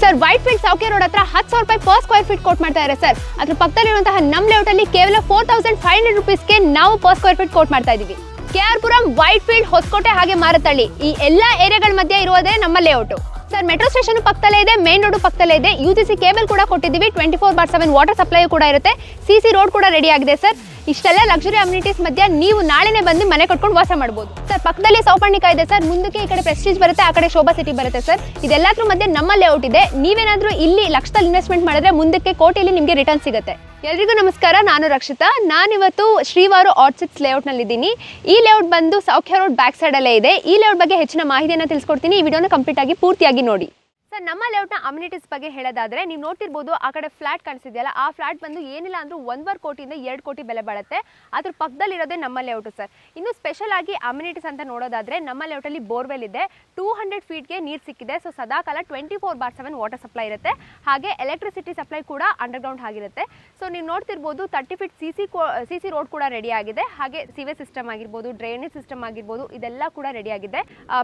Sir white field ಸೌಖ್ಯ road ಹತ್ರ 10,000 ರೂಪಾಯಿ ಪರ್ ಸ್ಕ್ವೇರ್ ಫೀಟ್ ಕೋಟ್ ಮಾಡ್ತಾ ಇದ್ದಾರೆ ಸರ್. ಅದ್ರ ಪಕ್ಕದಲ್ಲಿರುವಂತಹ ನಮ್ಮ ಲೇಔಟ್ ಅಲ್ಲಿ ಕೇವಲ 4,500 ರೂಪೀಸ್ಗೆ ನಾವು ಪರ್ ಸ್ಕ್ವೇರ್ ಫೀಟ್ ಕೋಟ್ ಮಾಡ್ತಾ ಇದೀವಿ. KR ಪುರಂ, ವೈಟ್ ಫೀಲ್ಡ್, ಹೊಸಕೋಟೆ ಹಾಗೆ ಮಾರತಳ್ಳಿ ಈ ಎಲ್ಲಾ ಏರಿಯಾಗಳ ಮಧ್ಯೆ ಇರುವುದೇ ನಮ್ಮ ಲೇಔಟ್ ಸರ್. ಮೆಟ್ರೋ ಸ್ಟೇಷನ್ ಪಕ್ಕದಲ್ಲೇ ಇದೆ, ಮೇನ್ ರೋಡ್ ಪಕ್ಕದಲ್ಲೇ ಇದೆ, UGC ಕೇಬಲ್ ಕೂಡ ಕೊಟ್ಟಿದ್ದೀವಿ, 24/7 ವಾಟರ್ ಸಪ್ಲೈ ಕೂಡ ಇರುತ್ತೆ, CC ರೋಡ್ ಕೂಡ ರೆಡಿ ಆಗಿದೆ ಸರ್. ಇಷ್ಟೆಲ್ಲ ಲಕ್ಸುರಿ ಅಮ್ಯುನಿಟೀಸ್ ಮಧ್ಯೆ ನೀವು ನಾಳೆನೇ ಬಂದು ಮನೆ ಕಟ್ಕೊಂಡು ವಾಸ ಮಾಡಬಹುದು ಸರ್. ಪಕ್ಕದಲ್ಲಿ ಸೌಪರ್ಣಿಕ ಇದೆ ಸರ್, ಮುಂದಕ್ಕೆ ಈ ಕಡೆ ಪ್ರೆಸ್ಟೀಜ್ ಬರುತ್ತೆ, ಆ ಕಡೆ ಶೋಭಾ ಸಿಟಿ ಬರುತ್ತೆ ಸರ್. ಇದೆಲ್ಲದ್ರ ಮಧ್ಯೆ ನಮ್ಮ ಲೇಔಟ್ ಇದೆ. ನೀವೇನಾದ್ರೂ ಇಲ್ಲಿ ಲಕ್ಷದಲ್ಲಿ ಇನ್ವೆಸ್ಟ್ಮೆಂಟ್ ಮಾಡಿದ್ರೆ ಮುಂದಕ್ಕೆ ಕೋಟಿಯಲ್ಲಿ ನಿಮಗೆ ರಿಟರ್ನ್ ಸಿಗುತ್ತೆ. ಎಲ್ರಿಗೂ ನಮಸ್ಕಾರ, ನಾನು ರಕ್ಷಿತಾ. ನಾನಿವತ್ತು ಶ್ರೀವಾರು ಆರ್ಚಿಡ್ಸ್ ಲೇಔಟ್ ನಲ್ಲಿ ಇದ್ದೀನಿ. ಈ ಲೇಔಟ್ ಬಂದು ಸೌಖ್ಯ ರೋಡ್ ಬ್ಯಾಕ್ ಸೈಡ್ ಅಲ್ಲೇ ಇದೆ. ಈ ಲೇಔಟ್ ಬಗ್ಗೆ ಹೆಚ್ಚಿನ ಮಾಹಿತಿಯನ್ನು ತಿಳಿಸ್ಕೊಡ್ತೀನಿ. ಈ ವಿಡಿಯೋನ ಕಂಪ್ಲೀಟ್ ಆಗಿ ಪೂರ್ತಿಯಾಗಿ ನೋಡಿ. ಸರ್, ನಮ್ಮ ಲೇಔಟ್ನ ಅಮ್ಯುನಿಟೀಸ್ ಬಗ್ಗೆ ಹೇಳೋದಾದ್ರೆ ನೀವು ನೋಡ್ತಿರ್ಬೋದು, ಆ ಕಡೆ ಫ್ಲಾಟ್ ಕಾಣಿಸಿದೆಯಲ್ಲ, ಆ ಫ್ಲಾಟ್ ಬಂದು ಏನಿಲ್ಲ ಅಂದ್ರೂ 1.5 ಕೋಟಿಯಿಂದ 2 ಕೋಟಿ ಬೆಲೆ ಬಾಳುತ್ತೆ. ಅದ್ರ ಪಕ್ಕದಲ್ಲಿರೋದೇ ನಮ್ಮ ಲೇಔಟ್ ಸರ್. ಇನ್ನು ಸ್ಪೆಷಲ್ ಆಗಿ ಅಮ್ಯುನಿಟೀಸ್ ಅಂತ ನೋಡೋದಾದ್ರೆ ನಮ್ಮ ಲೇಔಟಲ್ಲಿ ಬೋರ್ವೆಲ್ ಇದೆ, 200 ಫೀಟ್ಗೆ ನೀರು ಸಿಕ್ಕಿದೆ. ಸೊ ಸದಾಕಾಲ 24/7 ವಾಟರ್ ಸಪ್ಲೈ ಇರುತ್ತೆ. ಹಾಗೆ ಎಲೆಕ್ಟ್ರಿಸಿಟಿ ಸಪ್ಲೈ ಕೂಡ ಅಂಡರ್ಗ್ರೌಂಡ್ ಆಗಿರುತ್ತೆ. ಸೊ ನೀವು ನೋಡ್ತಿರ್ಬೋದು 30 ಫೀಟ್ CC ರೋಡ್ ಕೂಡ ರೆಡಿ ಆಗಿದೆ. ಹಾಗೆ ಸಿವೇಜ್ ಸಿಸ್ಟಮ್ ಆಗಿರ್ಬೋದು, ಡ್ರೈನೇಜ್ ಸಿಸ್ಟಮ್ ಆಗಿರ್ಬೋದು, ಇದೆಲ್ಲ ಕೂಡ ರೆಡಿ ಆಗಿದೆ.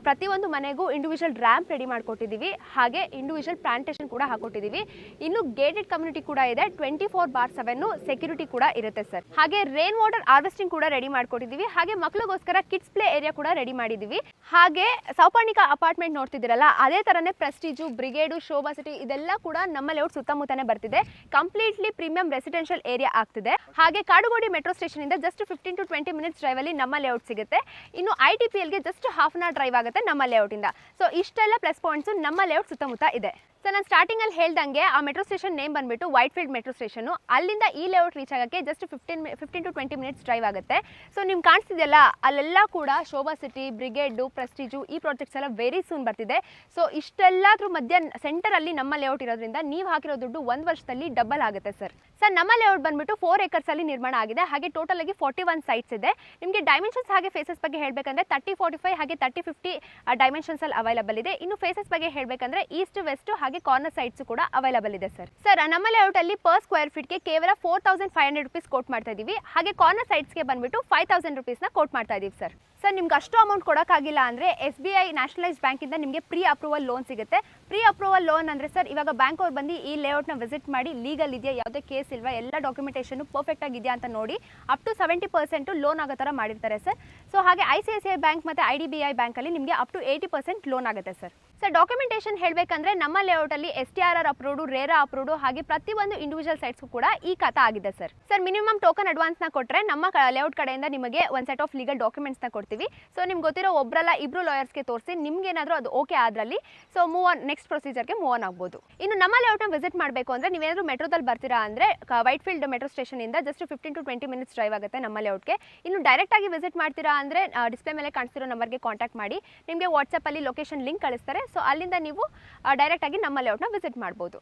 ಪ್ರತಿಯೊಂದು ಮನೆಗೂ ಇಂಡಿವಿಜುವಲ್ ರ್ಯಾಂಪ್ ರೆಡಿ ಮಾಡ್ಕೊಟ್ಟಿದ್ದೀವಿ. ಹಾಗೆ ಇಂಡಿವಿಜುವಲ್ ಪ್ಲಾಂಟೇಶನ್ ಕೂಡ ಹಾಕೊಟ್ಟಿದ್ದೀವಿ. ಇನ್ನು ಗೇಟೆಡ್ ಕಮ್ಯುನಿಟಿ ಕೂಡ ಇದೆ, 24/7 ಸೆಕ್ಯೂರಿಟಿ ಕೂಡ ಇರುತ್ತೆ ಸರ್. ಹಾಗೆ ರೈನ್ ವಾಟರ್ ಹಾರ್ವೆಸ್ಟಿಂಗ್ ಕೂಡ ರೆಡಿ ಮಾಡ್ಕೊಟ್ಟಿದ್ದೀವಿ. ಹಾಗೆ ಮಕ್ಕಳಿಗೋಸ್ಕರ ಕಿಡ್ಸ್ ಪ್ಲೇ ಏರಿಯಾ ಕೂಡ ರೆಡಿ ಮಾಡಿದ್ದೀವಿ. ಹಾಗೆ ಸೌಪರ್ಣಿಕ ಅಪಾರ್ಟ್ಮೆಂಟ್ ನೋಡ್ತಿದ್ದೀರಲ್ಲ, ಅದೇ ತರನೇ ಪ್ರೆಸ್ಟೀಜು, ಬ್ರಿಗೇಡು, ಶೋಭಾ ಸಿಟಿ ಇದೆಲ್ಲ ಕೂಡ ನಮ್ಮ ಲೇಔಟ್ ಸುತ್ತಮುತ್ತನೇ ಬರ್ತಿದೆ. ಕಂಪ್ಲೀಟ್ಲಿ ಪ್ರೀಮಿಯಂ ರೆಸಿಡೆನ್ಷಿಯಲ್ ಏರಿಯಾ ಆಗ್ತಿದೆ. ಹಾಗೆ ಕಾಡುಗೋಡಿ ಮೆಟ್ರೋ ಸ್ಟೇಷನ್ ಇಂದ ಜಸ್ಟ್ 15 to 20 ಮಿನಿಟ್ಸ್ ಡ್ರೈವ್ ಅಲ್ಲಿ ನಮ್ಮ ಲೇಔಟ್ ಸಿಗುತ್ತೆ. ಇನ್ನು ITPL ಗೆ just half an hour drive ಆಗುತ್ತೆ ನಮ್ಮ ಲೇಔಟ್ ಇಂದ. ಸೊ ಇಷ್ಟೆಲ್ಲ ಪ್ಲಸ್ ಪಾಯಿಂಟ್ಸ್ ನಮ್ಮ ಲೇಔಟ್ ಸುತ್ತಮುತ್ತ ಇದೆ. ಸೊ ನಾನು ಸ್ಟಾರ್ಟಿಂಗ್ ಅಲ್ಲಿ ಹೇಳ್ದಂಗೆ ಆ ಮೆಟ್ರೋ ಸ್ಟೇಷನ್ ನೇಮ್ ಬಂದ್ಬಿಟ್ಟು ವೈಟ್ ಫೀಲ್ಡ್ ಮೆಟ್ರೋ ಸ್ಟೇಷನ್. ಅಲ್ಲಿಂದ ಈ ಲೇಔಟ್ ರೀಚ್ ಆಗಕ್ಕೆ ಜಸ್ಟ್ 15 to 20 ಮಿನಿಟ್ಸ್ ಡ್ರೈವ್ ಆಗುತ್ತೆ. ಸೊ ನಿಮ್ಗೆ ಕಾಣಿಸ್ತಿದೆಯಲ್ಲ, ಅಲ್ಲೆಲ್ಲ ಕೂಡ ಶೋಭಾ ಸಿಟಿ, ಬ್ರಿಗೇಡು, ಪ್ರೆಸ್ಟೀಜು ಈ ಪ್ರಾಜೆಕ್ಟ್ಸ್ ಎಲ್ಲ ವೆರಿ ಸೂನ್ ಬರ್ತಿದೆ. ಸೊ ಇಷ್ಟೆಲ್ಲದ್ರ ಮಧ್ಯ ಸೆಂಟರ್ ಅಲ್ಲಿ ನಮ್ಮ ಲೇಔಟ್ ಇರೋದ್ರಿಂದ ನೀವು ಹಾಕಿರೋ ದುಡ್ಡು 1 ವರ್ಷದಲ್ಲಿ ಡಬಲ್ ಆಗುತ್ತೆ ಸರ್. ಸರ್, ನಮ್ಮ ಲೇಔಟ್ ಬಂದ್ಬಿಟ್ಟು 4 acres ಅಲ್ಲಿ ನಿರ್ಮಾಣ ಆಗಿದೆ. ಹಾಗೆ ಟೋಟಲ್ ಆಗಿ 41 ಸೈಟ್ಸ್ ಇದೆ. ನಿಮಗೆ ಡೈಮೆನ್ಷನ್ಸ್ ಹಾಗೆ ಫೇಸಸ್ ಬಗ್ಗೆ ಹೇಳಬೇಕಂದ್ರೆ 30-45 ಹಾಗೆ 30-50 ಡೈಮೆನ್ಷನ್ಸ್ ಅಲ್ಲಿ ಅವೈಲೇಬಲ್ ಇದೆ. ಇನ್ನು ಫೇಸಸ್ ಬಗ್ಗೆ ಹೇಳಬೇಕಂದ್ರೆ ಈಸ್ಟ್, ವೆಸ್ಟ್ ಹಾಗೆ ಕಾರ್ನರ್ ಸೈಟ್ಸ್ ಕೂಡ ಅವೈಲೇಬಲ್ ಇದೆ ಸರ್. ಸರ್, ನಮ್ಮ ಲೇಔಟ್ ಅಲ್ಲಿ ಪರ್ ಸ್ಕ್ವೇರ್ ಫೀಟ್ ಗೆ ಕೇವಲ 4,500 ರೂಪೀಸ್ ಕೋಟ್ ಮಾಡ್ತಾ ಇದೀವಿ. ಹಾಗೆ ಕಾರ್ನರ್ ಸೈಟ್ಸ್ ಗೆ ಬಂದ್ಬಿಟ್ಟು 5,000 ರೂಪೀಸ್ ನ ಕೋಟ್ ಮಾಡ್ತಾ ಇದೀವಿ ಸರ್. ಸರ್, ನಿಮ್ಗೆ ಅಷ್ಟು ಅಮೌಂಟ್ ಕೊಡೋಕ್ಕಾಗಿಲ್ಲ ಅಂದರೆ SBI ನ್ಯಾಷನಲೈಸ್ ಬ್ಯಾಂಕಿಂದ ನಿಮಗೆ ಪ್ರೀ ಅಪ್ರೂವಲ್ ಲೋನ್ ಸಿಗುತ್ತೆ. ಪ್ರೀ ಅಪ್ರೂವಲ್ ಲೋನ್ ಅಂದರೆ ಸರ್, ಇವಾಗ ಬ್ಯಾಂಕ್ ಅವ್ರು ಬಂದು ಈ ಲೇಔಟ್ನ ವಿಸಿಟ್ ಮಾಡಿ ಲೀಗಲ್ ಇದೆಯಾ, ಯಾವುದೇ ಕೇಸ್ ಇಲ್ವಾ, ಎಲ್ಲ ಡಾಕ್ಯುಮೆಂಟೇಷನ್ ಪರ್ಫೆಕ್ಟ್ ಆಗಿದೆಯಾ ಅಂತ ನೋಡಿ ಅಪ್ ಟು 70% ಲೋನ್ ಆಗೋ ಥರ ಮಾಡಿರ್ತಾರೆ ಸರ್. ಸೊ ಹಾಗೆ ICICI ಬ್ಯಾಂಕ್ ಮತ್ತು IDBI ಬ್ಯಾಂಕಲ್ಲಿ ನಿಮಗೆ ಅಪ್ ಟು 80% ಲೋನ್ ಆಗುತ್ತೆ ಸರ್. ಸರ್, ಡಾಕ್ಯುಮೆಂಟೇಷನ್ ಹೇಳಬೇಕಂದ್ರೆ ನಮ್ಮ ಲೇಔಟಲ್ಲಿ STRR ಅಪ್ರೂವ್ಡು, ರೇರಾ ಅಪ್ರೂವ್ಡು ಹಾಗೆ ಪ್ರತಿಯೊಂದು ಇಂಡಿವಿಜುವಲ್ ಸೈಟ್ಸ್ಗೂ ಕೂಡ ಈ ಖಾತಾ ಆಗಿದೆ ಸರ್. ಸರ್, ಮಿನಿಮಮ್ ಟೋಕನ್ ಅಡ್ವಾನ್ಸ್ನ ಕೊಟ್ಟರೆ ನಮ್ಮ ಲೇಔಟ್ ಕಡೆಯಿಂದ ನಿಮಗೆ ಒಂದು ಸೆಟ್ ಆಫ್ ಲೀಗಲ್ ಡಾಕ್ಯುಮೆಂಟ್ಸ್ನ ಕೊಡ್ತೀವಿ. ಸೊ ನಿಮ್ಗೆ ಗೊತ್ತಿರೋ ಒಬ್ಬರಲ್ಲ ಇಬ್ರು ಲಾಯರ್ಸ್ಗೆ ತೋರಿಸಿ ನಿಮ್ಗೆ ಏನಾದರೂ ಅದು ಓಕೆ ಆದ್ರಲ್ಲಿ ಸೊ ನೆಕ್ಸ್ಟ್ ಪ್ರೊಸೀಜರ್ಗೆ ಮೂವ್ ಆನ್ ಆಗ್ಬೋದು. ಇನ್ನು ನಮ್ಮ ಲೇಔಟ್ನ ವಿಸಿಟ್ ಮಾಡಬೇಕು ಅಂದರೆ ನೀವೇನಾದರೂ ಮೆಟ್ರೋದಲ್ಲಿ ಬರ್ತೀರಾ ಅಂದರೆ ವೈಟ್ ಫೀಲ್ಡ್ ಮೆಟ್ರೋ ಸ್ಟೇಷನ್ ಇಂದ ಜಸ್ಟ್ 15 to 20 ಮಿನಿಟ್ಸ್ ಡ್ರೈವ್ ಆಗುತ್ತೆ ನಮ್ಮ ಲೇಔಟ್ಗೆ. ಇನ್ನು ಡೈರೆಕ್ಟ್ ಆಗಿ ವಿಸಿಟ್ ಮಾಡ್ತೀರಾ ಅಂದರೆ ಡಿಸ್ಪ್ಲೇ ಮೇಲೆ ಕಾಣಿಸ್ತಿರೋ ನಂಬರ್ಗೆ ಕಾಂಟ್ಯಾಕ್ಟ್ ಮಾಡಿ, ನಿಮಗೆ ವಾಟ್ಸಪ್ಪಲ್ಲಿ ಲೊಕೇಶನ್ ಲಿಂಕ್ ಕಳಿಸ್ತಾರೆ. ಸೊ ಅಲ್ಲಿಂದ ನೀವು ಡೈರೆಕ್ಟ್ ಆಗಿ ನಮ್ಮ ಲೇಔಟ್ನ ವಿಸಿಟ್ ಮಾಡ್ಬೋದು.